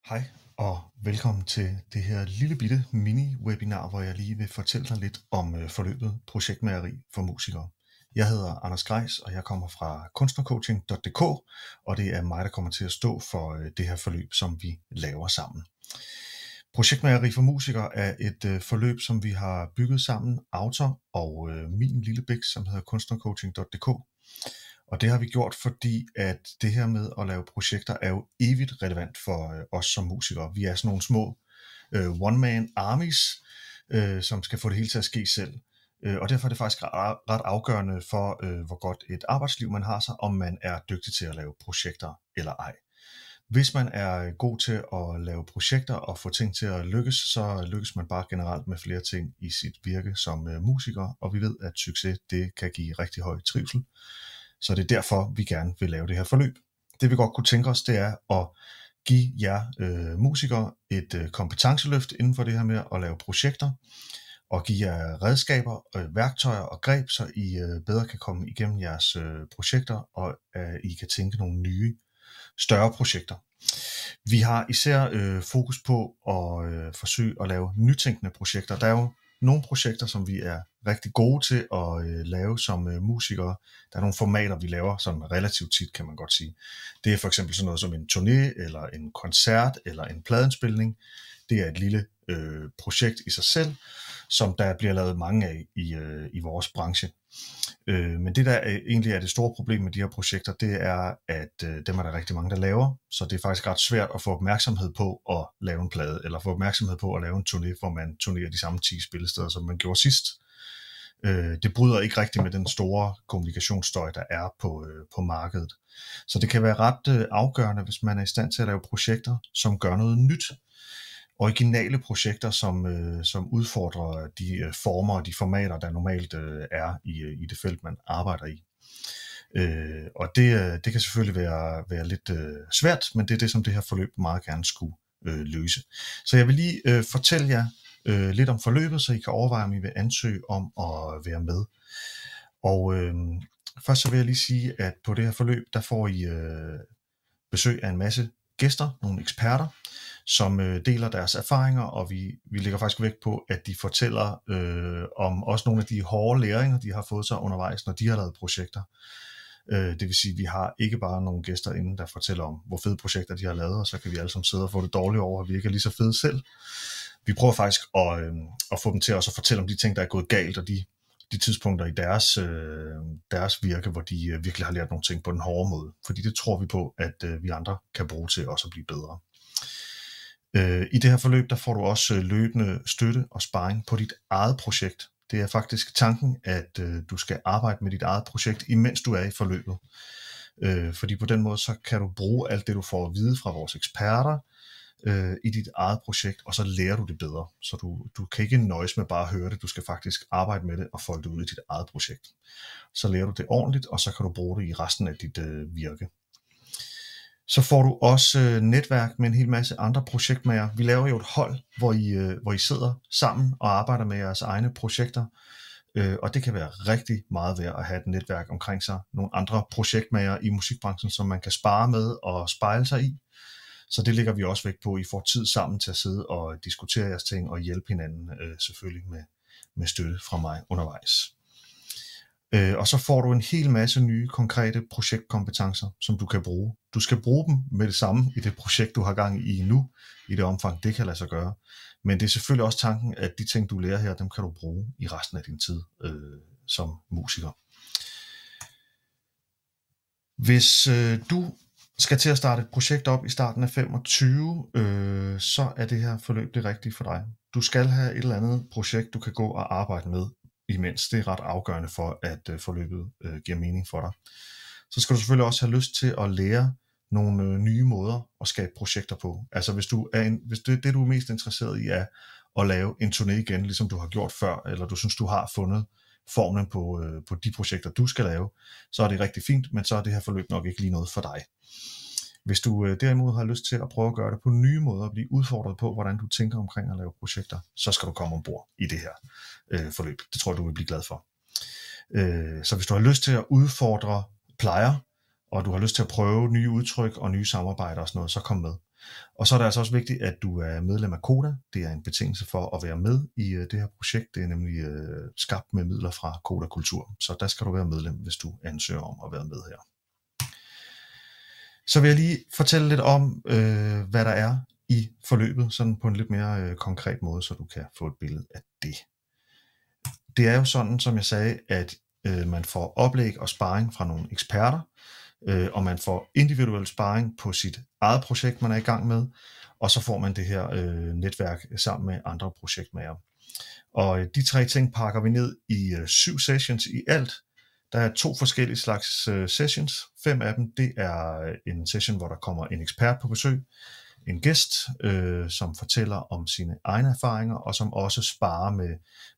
Hej og velkommen til det her lille bitte mini-webinar, hvor jeg lige vil fortælle dig lidt om forløbet projektmageri for musikere. Jeg hedder Anders Grejs, og jeg kommer fra kunstnercoaching.dk, og det er mig, der kommer til at stå for det her forløb, som vi laver sammen. Projektmageri for musikere er et forløb, som vi har bygget sammen, Autor og min lille biks, som hedder kunstnercoaching.dk. Og det har vi gjort, fordi at det her med at lave projekter er jo evigt relevant for os som musikere. Vi er sådan nogle små one-man armies, som skal få det hele til at ske selv. Og derfor er det faktisk ret afgørende for, hvor godt et arbejdsliv man har sig, om man er dygtig til at lave projekter eller ej. Hvis man er god til at lave projekter og få ting til at lykkes, så lykkes man bare generelt med flere ting i sit virke som musiker, og vi ved, at succes det kan give rigtig høj trivsel. Så det er derfor, vi gerne vil lave det her forløb. Det vi godt kunne tænke os, det er at give jer musikere et kompetenceløft inden for det her med at lave projekter, og give jer redskaber, værktøjer og greb, så I bedre kan komme igennem jeres projekter, og I kan tænke nogle nye, større projekter. Vi har især fokus på at forsøge at lave nytænkende projekter. Der er jo nogle projekter, som vi er rigtig gode til at lave som musikere. Der er nogle formater, vi laver sådan relativt tit, kan man godt sige. Det er for eksempel sådan noget som en turné, eller en koncert, eller en pladeindspilning. Det er et lille projekt i sig selv, som der bliver lavet mange af i vores branche. Men det der egentlig er det store problem med de her projekter, det er, at dem er der rigtig mange, der laver. Så det er faktisk ret svært at få opmærksomhed på at lave en plade, eller få opmærksomhed på at lave en turné, hvor man turnerer de samme 10 spillesteder, som man gjorde sidst. Det bryder ikke rigtig med den store kommunikationsstøj, der er på markedet. Så det kan være ret afgørende, hvis man er i stand til at lave projekter, som gør noget nyt. Originale projekter, som udfordrer de former og de formater, der normalt er i det felt, man arbejder i. Og det kan selvfølgelig være lidt svært, men det er det, som det her forløb meget gerne skulle løse. Så jeg vil lige fortælle jer lidt om forløbet, så I kan overveje, om I vil ansøge om at være med. Og først så vil jeg lige sige, at på det her forløb, der får I besøg af en masse gæster, nogle eksperter, som deler deres erfaringer, og vi lægger faktisk vægt på, at de fortæller om også nogle af de hårde læringer, de har fået sig undervejs, når de har lavet projekter. Det vil sige, at vi har ikke bare nogle gæster inde, der fortæller om, hvor fede projekter de har lavet, og så kan vi alle sammen sidde og få det dårligt over, at vi ikke er lige så fede selv. Vi prøver faktisk at få dem til også at fortælle om de ting, der er gået galt, og de tidspunkter i deres virke, hvor de virkelig har lært nogle ting på den hårde måde. Fordi det tror vi på, at vi andre kan bruge til også at blive bedre. I det her forløb, der får du også løbende støtte og sparring på dit eget projekt. Det er faktisk tanken, at du skal arbejde med dit eget projekt, imens du er i forløbet. Fordi på den måde, så kan du bruge alt det, du får at vide fra vores eksperter i dit eget projekt, og så lærer du det bedre. Så du kan ikke nøjes med bare at høre det, du skal faktisk arbejde med det og folde det ud i dit eget projekt. Så lærer du det ordentligt, og så kan du bruge det i resten af dit virke. Så får du også netværk med en hel masse andre projektmager. Vi laver jo et hold, hvor I sidder sammen og arbejder med jeres egne projekter. Og det kan være rigtig meget værd at have et netværk omkring sig. Nogle andre projektmager i musikbranchen, som man kan spare med og spejle sig i. Så det lægger vi også vægt på. I får tid sammen til at sidde og diskutere jeres ting og hjælpe hinanden selvfølgelig med støtte fra mig undervejs. Og så får du en hel masse nye konkrete projektkompetencer, som du kan bruge. Du skal bruge dem med det samme i det projekt, du har gang i nu, i det omfang, det kan lade sig gøre. Men det er selvfølgelig også tanken, at de ting, du lærer her, dem kan du bruge i resten af din tid som musiker. Hvis du skal til at starte et projekt op i starten af 25, så er det her forløb det rigtige for dig. Du skal have et eller andet projekt, du kan gå og arbejde med imens. Det er ret afgørende for, at forløbet giver mening for dig. Så skal du selvfølgelig også have lyst til at lære nogle nye måder at skabe projekter på. Altså hvis det du er mest interesseret i er at lave en turné igen, ligesom du har gjort før, eller du synes du har fundet formlen på de projekter du skal lave, så er det rigtig fint, men så er det her forløb nok ikke lige noget for dig. Hvis du derimod har lyst til at prøve at gøre det på nye måder, og blive udfordret på, hvordan du tænker omkring at lave projekter, så skal du komme ombord i det her forløb. Det tror jeg, du vil blive glad for. Så hvis du har lyst til at udfordre plejer, og du har lyst til at prøve nye udtryk og nye samarbejder og sådan noget, så kom med. Og så er det altså også vigtigt, at du er medlem af Koda. Det er en betingelse for at være med i det her projekt. Det er nemlig skabt med midler fra Koda Kultur. Så der skal du være medlem, hvis du ansøger om at være med her. Så vil jeg lige fortælle lidt om, hvad der er i forløbet, sådan på en lidt mere konkret måde, så du kan få et billede af det. Det er jo sådan, som jeg sagde, at man får oplæg og sparring fra nogle eksperter, og man får individuel sparring på sit eget projekt, man er i gang med, og så får man det her netværk sammen med andre projektmagere. Og de 3 ting pakker vi ned i 7 sessions i alt. Der er 2 forskellige slags sessions. 5 af dem, det er en session, hvor der kommer en ekspert på besøg, en gæst, som fortæller om sine egne erfaringer, og som også sparer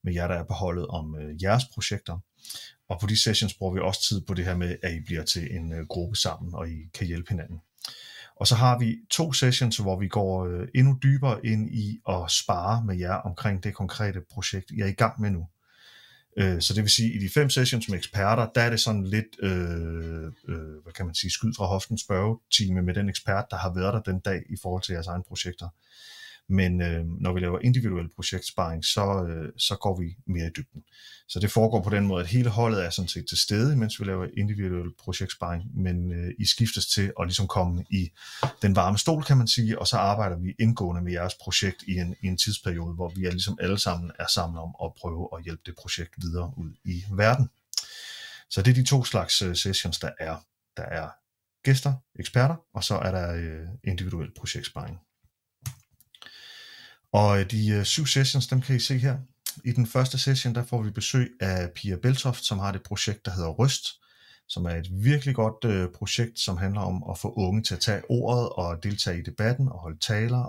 med jer, der er på holdet, om jeres projekter. Og på de sessions bruger vi også tid på det her med, at I bliver til en gruppe sammen, og I kan hjælpe hinanden. Og så har vi 2 sessions, hvor vi går endnu dybere ind i at spare med jer omkring det konkrete projekt, I er i gang med nu. Så det vil sige, at i de 5 sessions med eksperter, der er det sådan lidt, hvad kan man sige, skyd fra hoften spørgetime med den ekspert, der har været der den dag i forhold til jeres egne projekter. Men når vi laver individuel projektsparing, så går vi mere i dybden. Så det foregår på den måde, at hele holdet er sådan set til stede, mens vi laver individuel projektsparing, men I skiftes til at ligesom komme i den varme stol, kan man sige, og så arbejder vi indgående med jeres projekt i en tidsperiode, hvor vi ligesom alle sammen er samlet om at prøve at hjælpe det projekt videre ud i verden. Så det er de 2 slags sessions, der er. Der er gæster, eksperter, og så er der individuel projektsparing. Og de 7 sessions, dem kan I se her. I den første session, der får vi besøg af Pia Beltoft, som har et projekt, der hedder Røst, som er et virkelig godt projekt, som handler om at få unge til at tage ordet og deltage i debatten og holde taler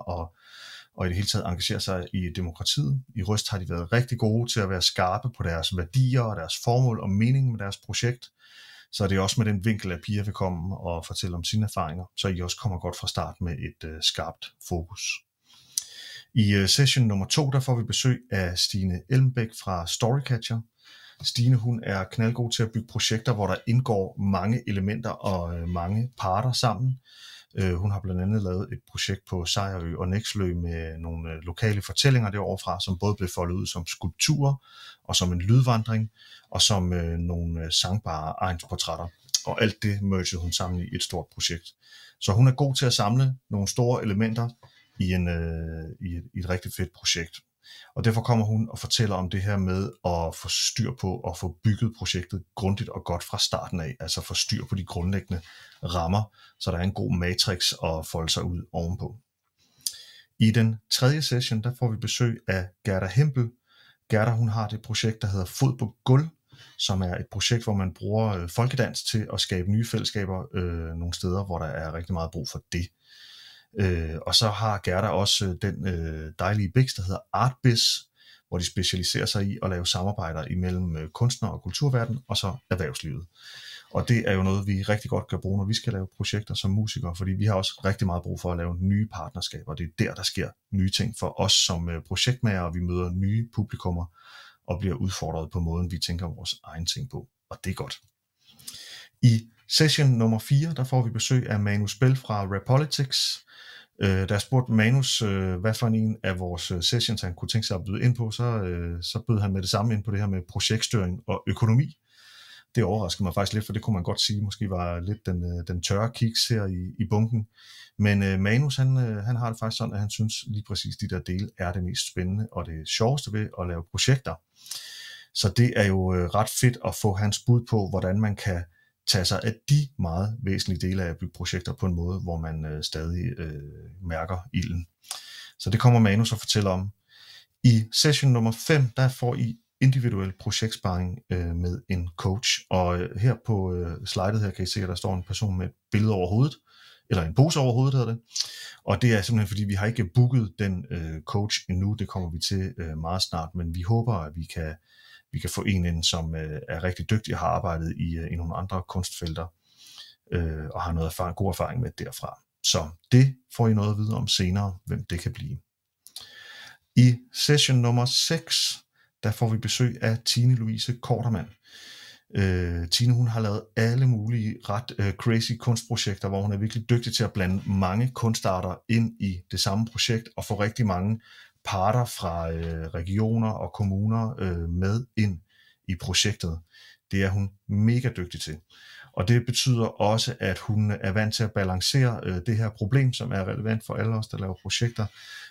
og i det hele taget engagere sig i demokratiet. I Røst har de været rigtig gode til at være skarpe på deres værdier og deres formål og mening med deres projekt. Så det er også med den vinkel, at Pia vil komme og fortælle om sine erfaringer, så I også kommer godt fra start med et skarpt fokus. I session nummer 2, der får vi besøg af Stine Elmbæk fra Storycatcher. Stine, hun er knaldgod til at bygge projekter, hvor der indgår mange elementer og mange parter sammen. Hun har blandt andet lavet et projekt på Sejerø og Nekslø med nogle lokale fortællinger derovre fra, som både blev foldet ud som skulpturer og som en lydvandring og som nogle sangbare egensportrætter. Og alt det mergede hun sammen i et stort projekt. Så hun er god til at samle nogle store elementer i et rigtig fedt projekt. Og derfor kommer hun og fortæller om det her med at få styr på og få bygget projektet grundigt og godt fra starten af, altså få styr på de grundlæggende rammer, så der er en god matrix at folde sig ud ovenpå. I den 3. session, der får vi besøg af Gerda Hempel. Gerda, hun har det projekt, der hedder Fod på gulv, som er et projekt, hvor man bruger folkedans til at skabe nye fællesskaber nogle steder, hvor der er rigtig meget brug for det. Og så har Gerda også den dejlige biks, der hedder Artbiz, hvor de specialiserer sig i at lave samarbejder imellem kunstnere og kulturverden og så erhvervslivet. Og det er jo noget, vi rigtig godt kan bruge, når vi skal lave projekter som musikere, fordi vi har også rigtig meget brug for at lave nye partnerskaber. Det er der sker nye ting for os som projektmager, og vi møder nye publikummer og bliver udfordret på måden, vi tænker vores egen ting på. Og det er godt. I session nummer 4, der får vi besøg af Manus Bell fra Rapolitics. Der spurgte Manus, hvad for en af vores sessions han kunne tænke sig at byde ind på, så bød han med det samme ind på det her med projektstyring og økonomi. Det overraskede mig faktisk lidt, for det kunne man godt sige, måske var lidt den tørre kiks her i bunken. Men Manus, han har det faktisk sådan, at han synes lige præcis de der dele er det mest spændende og det sjoveste ved at lave projekter. Så det er jo ret fedt at få hans bud på, hvordan man kan tage sig af de meget væsentlige dele af at bygge projekter på en måde, hvor man stadig mærker ilden. Så det kommer Manus at fortælle om. I session nummer 5, der får I individuel projektsparing med en coach. Og her på slidet her kan I se, at der står en person med et billede over hovedet, eller en pose over hovedet hedder det. Og det er simpelthen fordi, vi har ikke booket den coach endnu. Det kommer vi til meget snart, men vi håber, at vi kan få en ind, som er rigtig dygtig og har arbejdet i nogle andre kunstfelter og har noget god erfaring med derfra. Så det får I noget at vide om senere, hvem det kan blive. I session nummer 6, der får vi besøg af Tine Louise Kortermann. Tine hun har lavet alle mulige ret crazy kunstprojekter, hvor hun er virkelig dygtig til at blande mange kunstarter ind i det samme projekt og få rigtig mange parter fra regioner og kommuner med ind i projektet. Det er hun mega dygtig til. Og det betyder også, at hun er vant til at balancere det her problem, som er relevant for alle os, der laver projekter,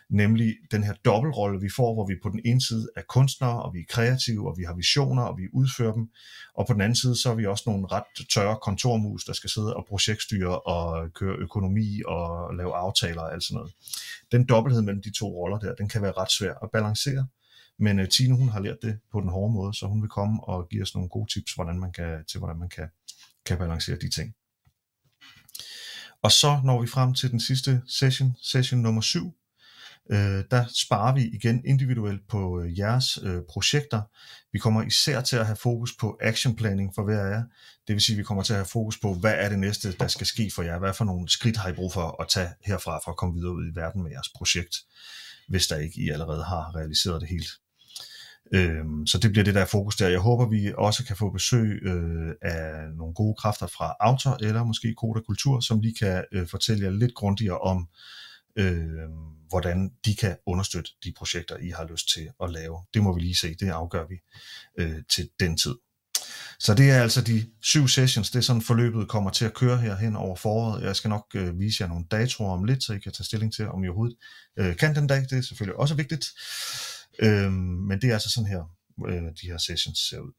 nemlig den her dobbeltrolle, vi får, hvor vi på den ene side er kunstnere, og vi er kreative, og vi har visioner, og vi udfører dem, og på den anden side, så er vi også nogle ret tørre kontormus, der skal sidde og projektstyre og køre økonomi og lave aftaler og alt sådan noget. Den dobbelthed mellem de to roller der, den kan være ret svær at balancere, men Tine hun har lært det på den hårde måde, så hun vil komme og give os nogle gode tips, hvordan man kan balancere de ting. Og så når vi frem til den sidste session nummer 7, der sparer vi igen individuelt på jeres projekter. Vi kommer især til at have fokus på action planning for hver af jer. Det vil sige, at vi kommer til at have fokus på, hvad er det næste, der skal ske for jer? Hvad for nogle skridt har I brug for at tage herfra for at komme videre ud i verden med jeres projekt, hvis der ikke I allerede har realiseret det helt. Så det bliver det der fokus der. Jeg håber vi også kan få besøg af nogle gode kræfter fra Autor eller måske Koda Kultur, som lige kan fortælle jer lidt grundigere om hvordan de kan understøtte de projekter I har lyst til at lave. Det må vi lige se, det afgør vi til den tid. Så det er altså de 7 sessions, det er sådan forløbet kommer til at køre her hen over foråret. Jeg skal nok vise jer nogle datoer om lidt, så I kan tage stilling til, om I overhovedet kan den dag. Det er selvfølgelig også vigtigt. Men det er altså sådan her, de her sessions ser ud.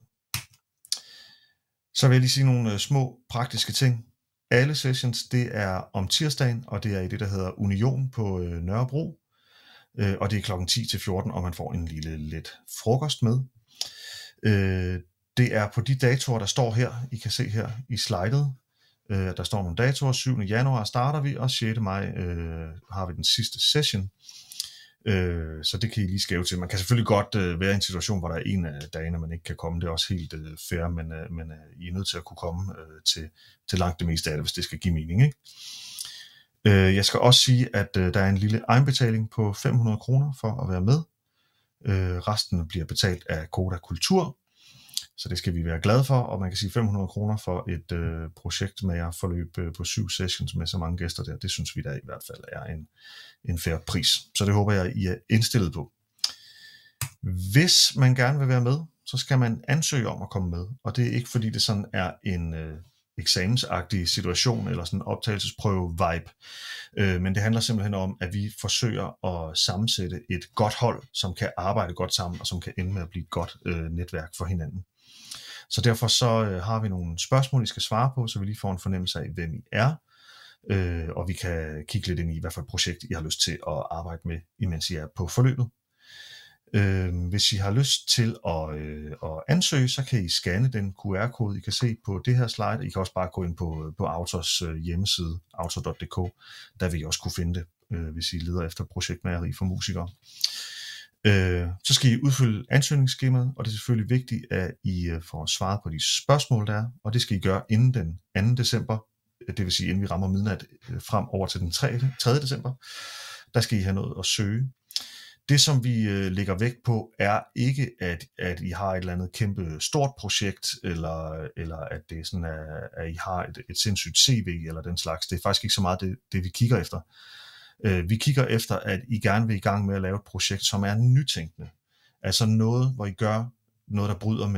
Så vil jeg lige sige nogle små praktiske ting. Alle sessions, det er om tirsdagen, og det er i det, der hedder Union på Nørrebro. Og det er klokken 10 til 14, og man får en lille let frokost med. Det er på de datoer, der står her. I kan se her i slidet. Der står nogle datoer. 7. januar starter vi, og 6. maj har vi den sidste session. Så det kan I lige skæve til. Man kan selvfølgelig godt være i en situation, hvor der er en af dagene, man ikke kan komme. Det er også helt fair, men I er nødt til at kunne komme til langt det meste af det, hvis det skal give mening, ikke? Jeg skal også sige, at der er en lille egenbetaling på 500 kroner for at være med. Resten bliver betalt af Koda Kultur, så det skal vi være glade for, og man kan sige 500 kroner for et projektmagerforløb på 7 sessions med så mange gæster der. Det synes vi da i hvert fald er en fair pris. Så det håber jeg, I er indstillet på. Hvis man gerne vil være med, så skal man ansøge om at komme med, og det er ikke fordi det sådan er en eksamensagtig situation eller sådan en optagelsesprøve-vibe, men det handler simpelthen om, at vi forsøger at sammensætte et godt hold, som kan arbejde godt sammen og som kan ende med at blive et godt netværk for hinanden. Så derfor så har vi nogle spørgsmål, I skal svare på, så vi lige får en fornemmelse af, hvem I er, og vi kan kigge lidt ind i, hvad for et projekt I har lyst til at arbejde med, imens I er på forløbet. Hvis I har lyst til at ansøge, så kan I scanne den QR-kode, I kan se på det her slide. I kan også bare gå ind på Autors hjemmeside, autor.dk. Der vil I også kunne finde det, hvis I leder efter projektmageri for musikere. Så skal I udfylde ansøgningsskemaet, og det er selvfølgelig vigtigt, at I får svaret på de spørgsmål, der er, og det skal I gøre inden den 2. december, det vil sige inden vi rammer midnat frem over til den 3. december. Der skal I have noget at søge. Det, som vi lægger vægt på, er ikke, at I har et eller andet kæmpe stort projekt, eller at det er sådan, at I har et sindssygt CV eller den slags. Det er faktisk ikke så meget det vi kigger efter. Vi kigger efter, at I gerne vil i gang med at lave et projekt, som er nytænkende. Altså noget, hvor I gør noget, der bryder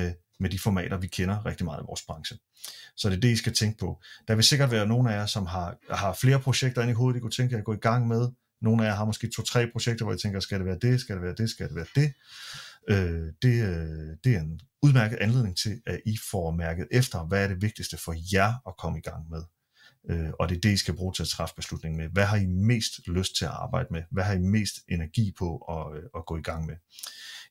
med de formater, vi kender rigtig meget i vores branche. Så det er det, I skal tænke på. Der vil sikkert være nogle af jer, som har flere projekter inde i hovedet, I kunne tænke jer at gå i gang med. Nogle af jer har måske 2-3 projekter, hvor I tænker, skal det være det, skal det være det, skal det være det. Det er en udmærket anledning til, at I får mærket efter, hvad er det vigtigste for jer at komme i gang med. Og det er det, I skal bruge til at træffe beslutningen med. Hvad har I mest lyst til at arbejde med? Hvad har I mest energi på at gå i gang med?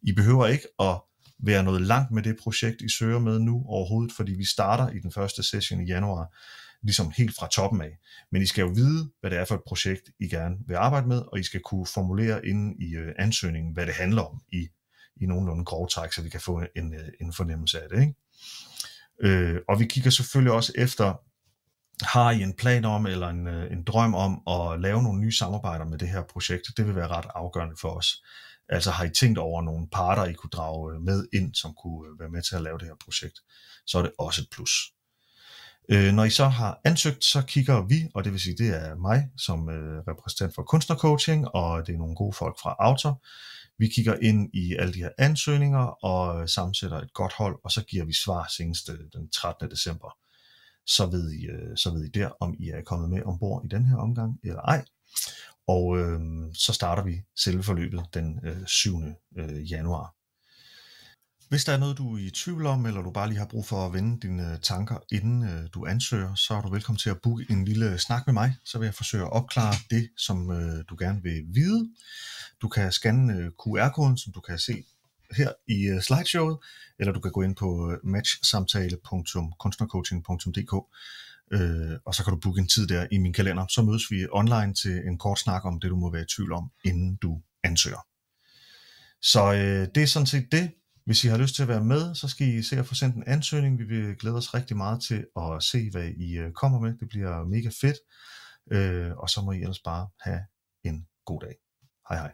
I behøver ikke at være noget langt med det projekt, I søger med nu overhovedet, fordi vi starter i den første session i januar, ligesom helt fra toppen af. Men I skal jo vide, hvad det er for et projekt, I gerne vil arbejde med, og I skal kunne formulere inden i ansøgningen, hvad det handler om i nogenlunde grove træk, så vi kan få en fornemmelse af det, ikke? Og vi kigger selvfølgelig også efter, Har I en plan om eller en drøm om at lave nogle nye samarbejder med det her projekt? Det vil være ret afgørende for os. Altså har I tænkt over nogle parter, I kunne drage med ind, som kunne være med til at lave det her projekt, så er det også et plus. Når I så har ansøgt, så kigger vi, og det vil sige, det er mig som repræsentant for kunstnercoaching, og det er nogle gode folk fra Autor. Vi kigger ind i alle de her ansøgninger og sammensætter et godt hold, og så giver vi svar senest den 13. december. Så ved I der, om I er kommet med ombord i den her omgang eller ej. Og så starter vi selve forløbet den 7. januar. Hvis der er noget, du er i tvivl om, eller du bare lige har brug for at vende dine tanker, inden du ansøger, så er du velkommen til at booke en lille snak med mig. Så vil jeg forsøge at opklare det, som du gerne vil vide. Du kan scanne QR-koden, som du kan se her i slideshowet, eller du kan gå ind på matchsamtale.kunstnercoaching.dk, og så kan du booke en tid der i min kalender. Så mødes vi online til en kort snak om det, du må være i tvivl om, inden du ansøger. Så det er sådan set det. Hvis I har lyst til at være med, så skal I sikkert få sendt en ansøgning. Vi vil glæde os rigtig meget til at se, hvad I kommer med. Det bliver mega fedt. Og så må I ellers bare have en god dag. Hej hej.